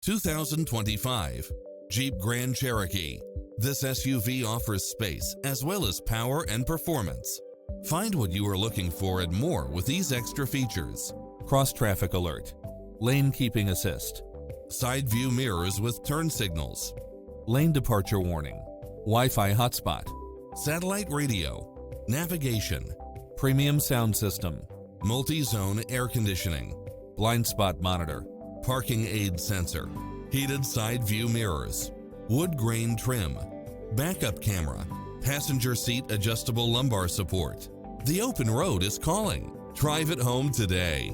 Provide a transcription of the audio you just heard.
2025 Jeep Grand Cherokee. This SUV offers space as well as power and performance. Find what you are looking for and more with these extra features: cross-traffic alert, lane keeping assist, side view mirrors with turn signals, lane departure warning, Wi-Fi hotspot, satellite radio, navigation, premium sound system, multi-zone air conditioning, blind spot monitor, parking aid sensor, heated side view mirrors, wood grain trim, backup camera, passenger seat adjustable lumbar support. The open road is calling. Drive it home today.